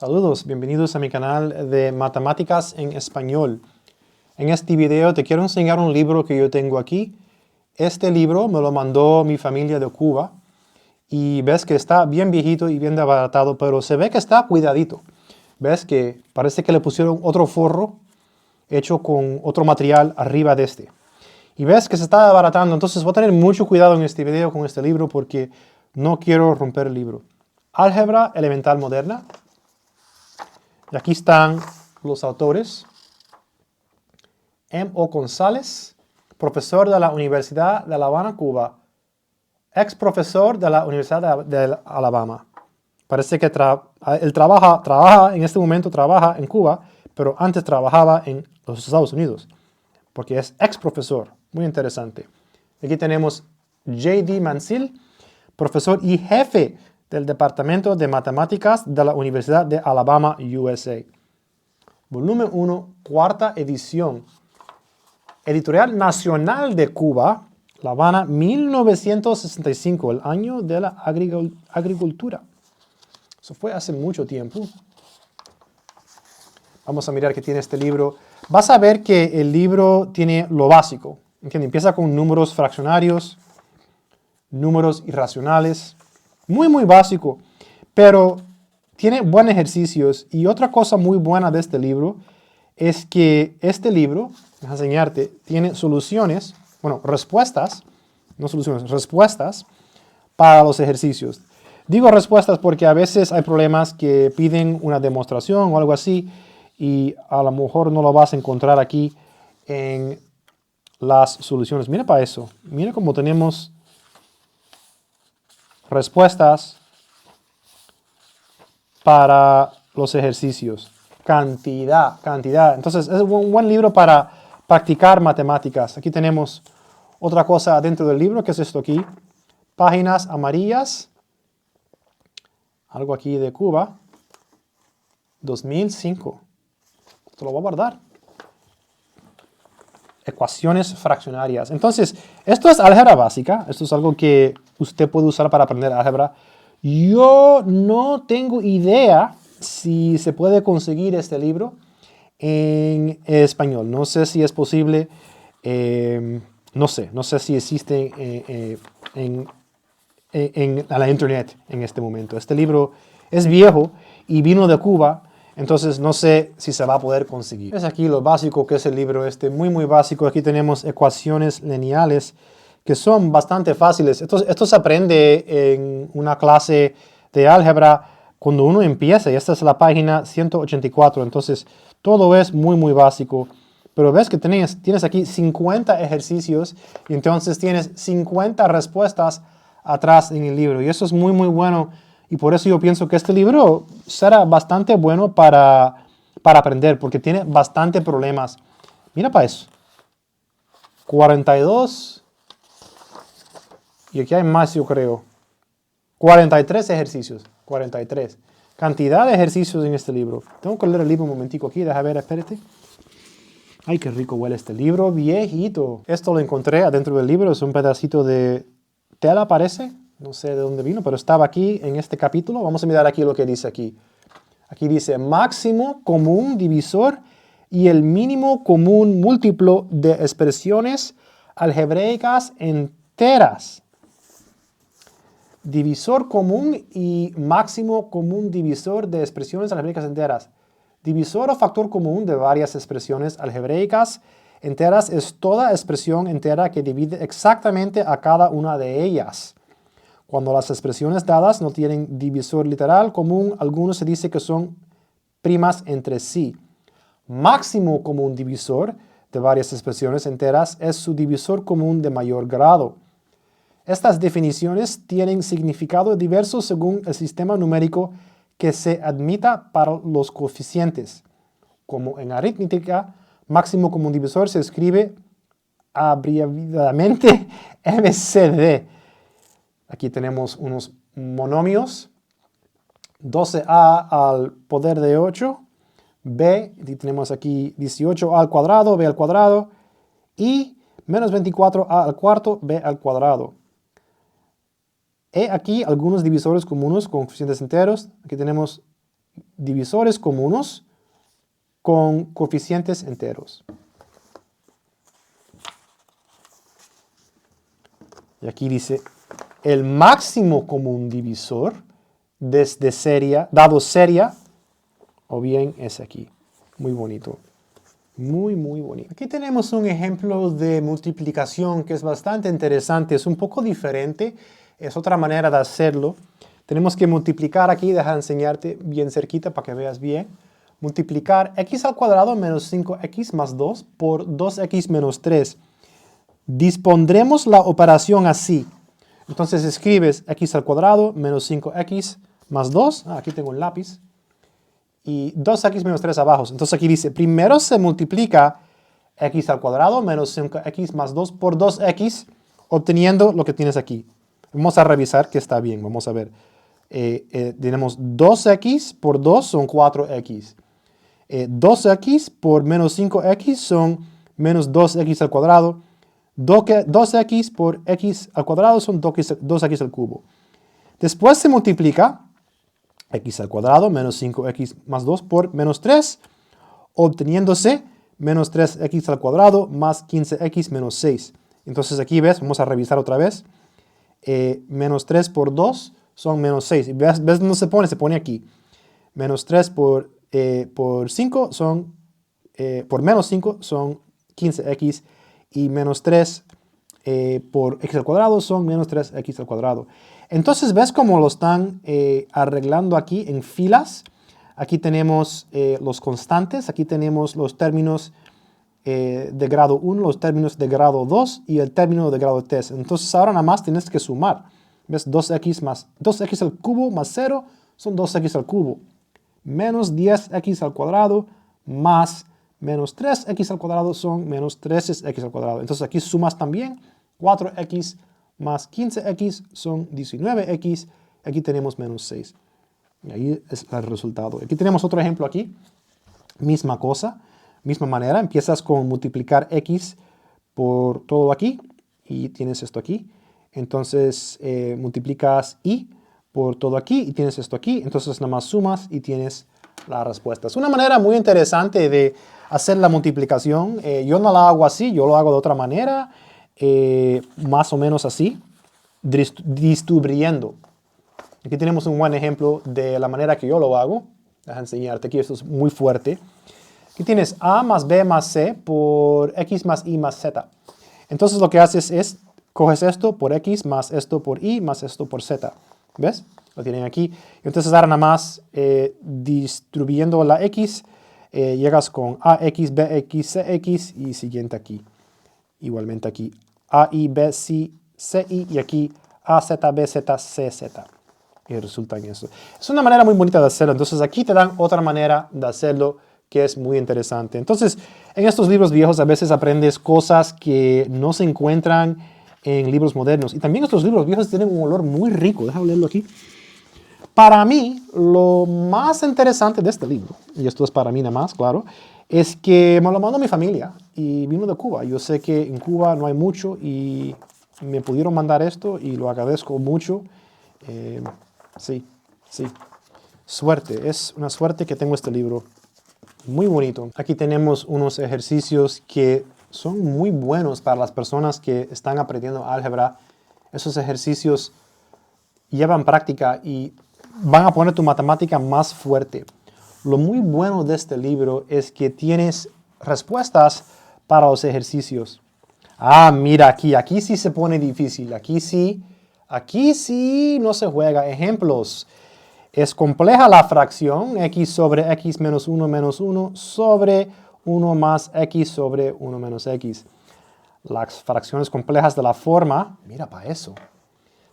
Saludos, bienvenidos a mi canal de Matemáticas en Español. En este video te quiero enseñar un libro que yo tengo aquí. Este libro me lo mandó mi familia de Cuba y ves que está bien viejito y bien desbaratado, pero se ve que está cuidadito. Ves que parece que le pusieron otro forro hecho con otro material arriba de este. Y ves que se está desbaratando, entonces voy a tener mucho cuidado en este video con este libro porque no quiero romper el libro. Álgebra elemental moderna. Y aquí están los autores. M. O. González, profesor de la Universidad de La Habana, Cuba, ex profesor de la Universidad de Alabama. Parece que él trabaja en este momento, trabaja en Cuba, pero antes trabajaba en los Estados Unidos, porque es ex profesor. Muy interesante. Aquí tenemos J.D. Mansell, profesor y jefe del Departamento de Matemáticas de la Universidad de Alabama, USA. Volumen 1, cuarta edición. Editorial Nacional de Cuba, La Habana, 1965, el año de la agricultura. Eso fue hace mucho tiempo. Vamos a mirar qué tiene este libro. Vas a ver que el libro tiene lo básico. ¿Entiendes? Empieza con números fraccionarios, números irracionales. Muy básico, pero tiene buenos ejercicios. Y otra cosa muy buena de este libro es que este libro, déjame enseñarte, tiene soluciones, respuestas, no soluciones, respuestas para los ejercicios. Digo respuestas porque a veces hay problemas que piden una demostración o algo así y a lo mejor no lo vas a encontrar aquí en las soluciones. Mira para eso, mira cómo tenemos respuestas para los ejercicios. Cantidad. Entonces es un buen libro para practicar matemáticas. Aquí tenemos otra cosa dentro del libro, que es esto aquí. Páginas amarillas. Algo aquí de Cuba. 2005. Esto lo voy a guardar. Ecuaciones fraccionarias. Entonces, esto es álgebra básica. Esto es algo que usted puede usar para aprender álgebra. Yo no tengo idea si se puede conseguir este libro en español. No sé si es posible. No sé si existe en la internet en este momento. Este libro es viejo y vino de Cuba. Entonces no sé si se va a poder conseguir. Es aquí lo básico que es el libro muy básico. Aquí tenemos ecuaciones lineales que son bastante fáciles. Esto se aprende en una clase de álgebra cuando uno empieza. Y esta es la página 184. Entonces todo es muy básico. Pero ves que tienes aquí 50 ejercicios y entonces tienes 50 respuestas atrás en el libro. Y eso es muy bueno. Y por eso yo pienso que este libro será bastante bueno para aprender, porque tiene bastante problemas. Mira para eso. 42. Y aquí hay más, yo creo. 43 ejercicios. 43. Cantidad de ejercicios en este libro. Tengo que leer el libro un momentico aquí. Deja ver, espérate. Ay, qué rico huele este libro. Viejito. Esto lo encontré adentro del libro. Es un pedacito de tela, parece. No sé de dónde vino, pero estaba aquí en este capítulo. Vamos a mirar aquí lo que dice aquí. Aquí dice máximo común divisor y el mínimo común múltiplo de expresiones algebraicas enteras. Divisor común y máximo común divisor de expresiones algebraicas enteras. Divisor o factor común de varias expresiones algebraicas enteras es toda expresión entera que divide exactamente a cada una de ellas. Cuando las expresiones dadas no tienen divisor literal común, algunos se dice que son primas entre sí. Máximo común divisor de varias expresiones enteras es su divisor común de mayor grado. Estas definiciones tienen significado diverso según el sistema numérico que se admita para los coeficientes. Como en aritmética, máximo común divisor se escribe abreviadamente MCD. Aquí tenemos unos monomios. 12a al poder de 8. B, y tenemos aquí 18a al cuadrado, b al cuadrado. Y menos 24a al cuarto, b al cuadrado. He aquí algunos divisores comunes con coeficientes enteros. Aquí tenemos divisores comunes con coeficientes enteros. Y aquí dice, el máximo común divisor desde serie, dado serie, o bien es aquí. Muy bonito. Muy, muy bonito. Aquí tenemos un ejemplo de multiplicación que es bastante interesante. Es un poco diferente. Es otra manera de hacerlo. Tenemos que multiplicar aquí. Deja de enseñarte bien cerquita para que veas bien. Multiplicar x al cuadrado menos 5x más 2 por 2x menos 3. Dispondremos la operación así. Entonces escribes x al cuadrado menos 5x más 2. Aquí tengo un lápiz. Y 2x menos 3 abajo. Entonces aquí dice, primero se multiplica x al cuadrado menos 5x más 2 por 2x, obteniendo lo que tienes aquí. Vamos a revisar que está bien. Vamos a ver. Tenemos 2x por 2 son 4x. 2x por menos 5x son menos 2x al cuadrado. 2x por x al cuadrado son 2x al cubo. Después se multiplica x al cuadrado menos 5x más 2 por menos 3, obteniéndose menos 3x al cuadrado más 15x menos 6. Entonces aquí ves, vamos a revisar otra vez. Menos 3 por 2 son menos 6. ¿Ves dónde se pone? Se pone aquí. Menos 3 por 5 son, por menos 5 son 15x y menos 3 por x al cuadrado son menos 3x al cuadrado. Entonces, ¿ves cómo lo están arreglando aquí en filas? Aquí tenemos los constantes, aquí tenemos los términos de grado 1, los términos de grado 2 y el término de grado 3. Entonces, ahora nada más tienes que sumar. ¿Ves? 2x al cubo más 0 son 2x al cubo. Menos 10x al cuadrado más menos 3x al cuadrado son menos 13x al cuadrado. Entonces, aquí sumas también 4x más 15x son 19x. Aquí tenemos menos 6. Y ahí es el resultado. Aquí tenemos otro ejemplo aquí. Misma cosa, misma manera. Empiezas con multiplicar x por todo aquí. Y tienes esto aquí. Entonces multiplicas y por todo aquí. Y tienes esto aquí. Entonces nada más sumas y tienes la respuesta. Es una manera muy interesante de hacer la multiplicación. Yo no la hago así. Yo lo hago de otra manera. Más o menos así, distribuyendo. Aquí tenemos un buen ejemplo de la manera que yo lo hago. Deja enseñarte aquí, esto es muy fuerte. Aquí tienes a más b más c por x más y más z. Entonces lo que haces es, coges esto por x más esto por y más esto por z. ¿Ves? Lo tienen aquí. Entonces ahora nada más distribuyendo la x, llegas con ax, bx, cx y siguiente aquí. Igualmente aquí A, I, B, C, C, I y aquí A, Z, B, Z, C, Z. Y resulta en eso. Es una manera muy bonita de hacerlo. Entonces aquí te dan otra manera de hacerlo que es muy interesante. Entonces en estos libros viejos a veces aprendes cosas que no se encuentran en libros modernos. Y también estos libros viejos tienen un olor muy rico. Déjame leerlo aquí. Para mí, lo más interesante de este libro, y esto es para mí nada más, claro, es que me lo mandó mi familia y vino de Cuba. Yo sé que en Cuba no hay mucho y me pudieron mandar esto y lo agradezco mucho. Sí. Suerte, es una suerte que tengo este libro. Muy bonito. Aquí tenemos unos ejercicios que son muy buenos para las personas que están aprendiendo álgebra. Esos ejercicios llevan práctica y van a poner tu matemática más fuerte. Lo muy bueno de este libro es que tienes respuestas para los ejercicios. Mira aquí sí se pone difícil. Aquí sí no se juega. Ejemplos. Es compleja la fracción x sobre x menos 1 sobre 1 más x sobre 1 menos x. Las fracciones complejas de la forma, mira para eso,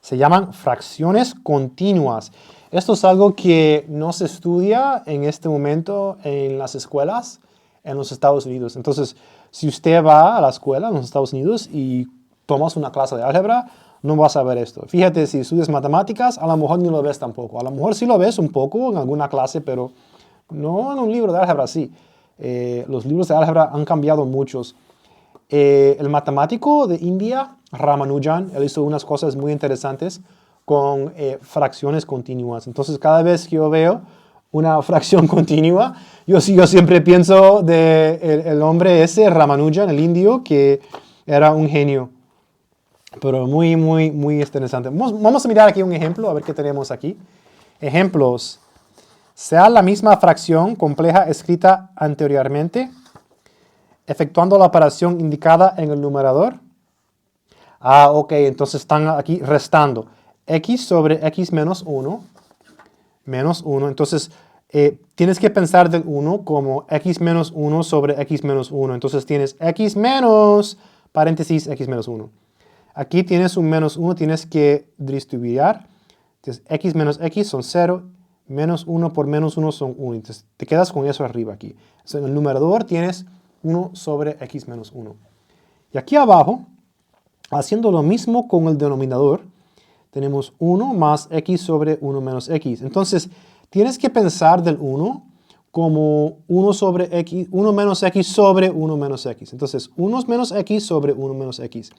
se llaman fracciones continuas. Esto es algo que no se estudia en este momento en las escuelas en los Estados Unidos. Entonces, si usted va a la escuela en los Estados Unidos y tomas una clase de álgebra, no vas a ver esto. Fíjate, si estudias matemáticas, a lo mejor no lo ves tampoco. A lo mejor sí lo ves un poco en alguna clase, pero no en un libro de álgebra así. Los libros de álgebra han cambiado muchos. El matemático de India, Ramanujan, él hizo unas cosas muy interesantes con fracciones continuas. Entonces, cada vez que yo veo una fracción continua. Yo siempre pienso de el hombre ese, Ramanujan, el indio, que era un genio. Pero muy interesante. Vamos a mirar aquí un ejemplo, a ver qué tenemos aquí. Ejemplos. Sea la misma fracción compleja escrita anteriormente, efectuando la operación indicada en el numerador. Ok, entonces están aquí restando. X sobre X menos 1. Menos 1. Entonces, tienes que pensar del 1 como X menos 1 sobre X menos 1. Entonces tienes X menos, paréntesis, X menos 1. Aquí tienes un menos 1, tienes que distribuir. Entonces, X menos X son 0. Menos 1 por menos 1 son 1. Entonces, te quedas con eso arriba aquí. Entonces, en el numerador tienes 1 sobre X menos 1. Y aquí abajo, haciendo lo mismo con el denominador, tenemos 1 más X sobre 1 menos X. Entonces, tienes que pensar del 1 como 1 sobre X, 1 menos X sobre 1 menos X. Entonces, 1 menos X sobre 1 menos X.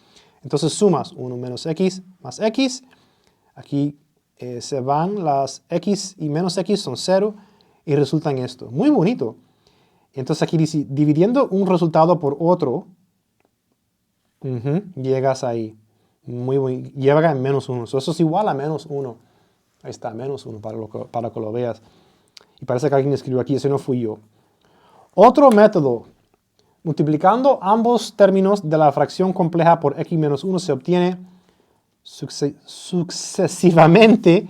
Entonces, sumas 1 menos X más X. Aquí se van las X y menos X son 0 y resulta en esto. Muy bonito. Entonces, aquí dice, dividiendo un resultado por otro, llegas ahí. Muy bueno. Llega en menos 1. Eso es igual a menos 1. Ahí está, menos 1 para que lo veas. Y parece que alguien escribió aquí, ese no fui yo. Otro método. Multiplicando ambos términos de la fracción compleja por x menos 1 se obtiene sucesivamente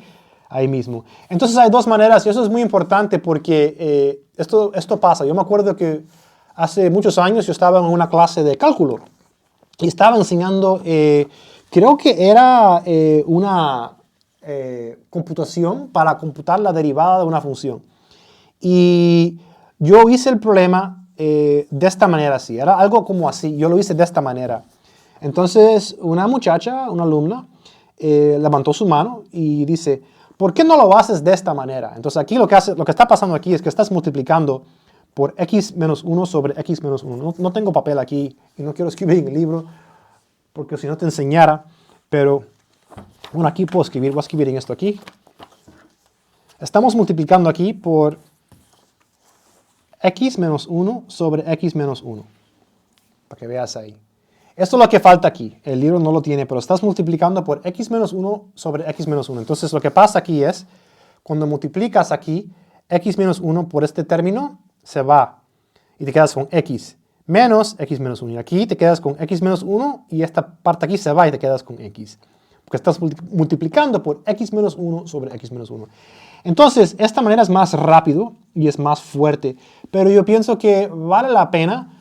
ahí mismo. Entonces hay dos maneras y eso es muy importante porque esto pasa. Yo me acuerdo que hace muchos años yo estaba en una clase de cálculo y estaba enseñando, creo que era una computación para computar la derivada de una función. Y yo hice el problema de esta manera así, era algo como así, yo lo hice de esta manera. Entonces una muchacha, una alumna, levantó su mano y dice, ¿por qué no lo haces de esta manera? Entonces aquí lo que está pasando aquí es que estás multiplicando por x menos 1 sobre x menos 1. No tengo papel aquí y no quiero escribir en el libro porque si no te enseñara, pero bueno, aquí puedo escribir, voy a escribir en esto aquí. Estamos multiplicando aquí por x menos 1 sobre x menos 1. Para que veas ahí. Esto es lo que falta aquí. El libro no lo tiene, pero estás multiplicando por x menos 1 sobre x menos 1. Entonces lo que pasa aquí es, cuando multiplicas aquí, x menos 1 por este término, se va. Y te quedas con x menos x menos 1. Y aquí te quedas con x menos 1 y esta parte aquí se va y te quedas con x. Porque estás multiplicando por x menos 1 sobre x menos 1. Entonces, esta manera es más rápido y es más fuerte. Pero yo pienso que vale la pena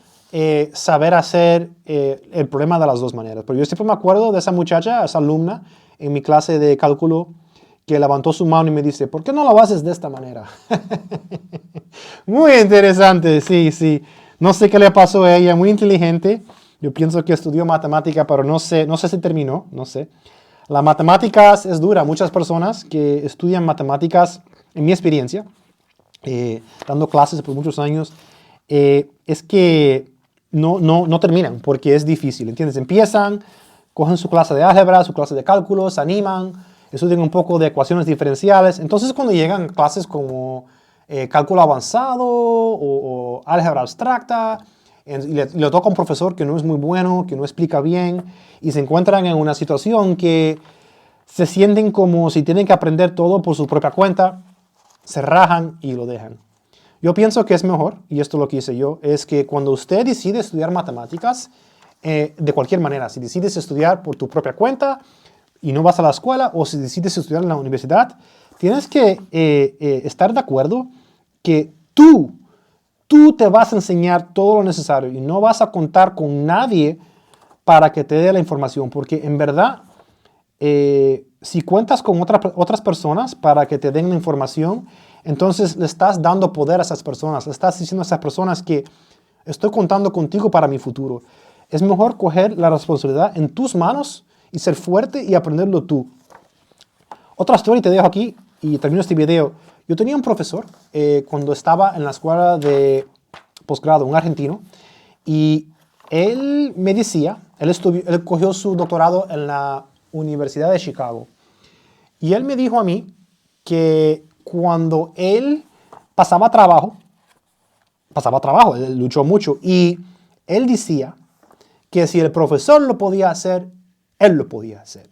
saber hacer el problema de las dos maneras. Pero yo siempre me acuerdo de esa muchacha, esa alumna, en mi clase de cálculo, que levantó su mano y me dice, ¿por qué no lo haces de esta manera? Muy interesante, sí. No sé qué le pasó a ella, muy inteligente. Yo pienso que estudió matemática, pero no sé si terminó, no sé. La matemáticas es dura. Muchas personas que estudian matemáticas, en mi experiencia, dando clases por muchos años, es que no terminan porque es difícil, ¿entiendes? Empiezan, cogen su clase de álgebra, su clase de cálculo, se animan, estudian un poco de ecuaciones diferenciales. Entonces cuando llegan a clases como cálculo avanzado o álgebra abstracta, y le toca a un profesor que no es muy bueno, que no explica bien, y se encuentran en una situación que se sienten como si tienen que aprender todo por su propia cuenta, se rajan y lo dejan. Yo pienso que es mejor, y esto es lo que hice yo, es que cuando usted decide estudiar matemáticas, de cualquier manera, si decides estudiar por tu propia cuenta y no vas a la escuela, o si decides estudiar en la universidad, tienes que estar de acuerdo que tú te vas a enseñar todo lo necesario y no vas a contar con nadie para que te dé la información, porque en verdad, si cuentas con otras personas para que te den la información, entonces le estás dando poder a esas personas, le estás diciendo a esas personas que estoy contando contigo para mi futuro. Es mejor coger la responsabilidad en tus manos y ser fuerte y aprenderlo tú. Otra historia te dejo aquí y termino este video. Yo tenía un profesor cuando estaba en la escuela de posgrado, un argentino, y él me decía, él cogió su doctorado en la Universidad de Chicago, y él me dijo a mí que cuando él pasaba trabajo, él luchó mucho. Y él decía que si el profesor lo podía hacer, él lo podía hacer.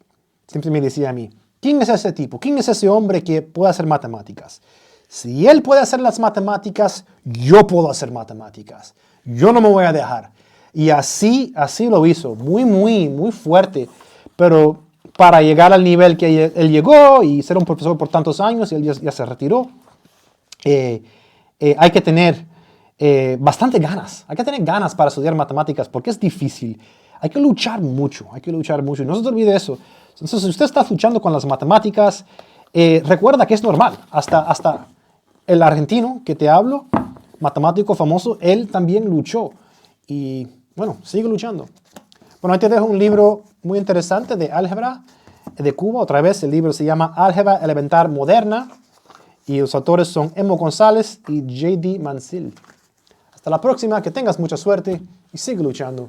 Siempre me decía a mí, ¿quién es ese tipo? ¿Quién es ese hombre que puede hacer matemáticas? Si él puede hacer las matemáticas, yo puedo hacer matemáticas. Yo no me voy a dejar. Y así lo hizo, muy fuerte. Pero para llegar al nivel que él llegó y ser un profesor por tantos años, y él ya se retiró, hay que tener bastante ganas. Hay que tener ganas para estudiar matemáticas porque es difícil. Hay que luchar mucho, Y no se te olvide eso. Entonces, si usted está luchando con las matemáticas, recuerda que es normal. Hasta el argentino que te hablo, matemático famoso, él también luchó. Y bueno, sigue luchando. Bueno, ahí te dejo un libro muy interesante de álgebra de Cuba. Otra vez, el libro se llama Álgebra Elemental Moderna. Y los autores son Emo González y J.D. Mansell. Hasta la próxima, que tengas mucha suerte y sigue luchando.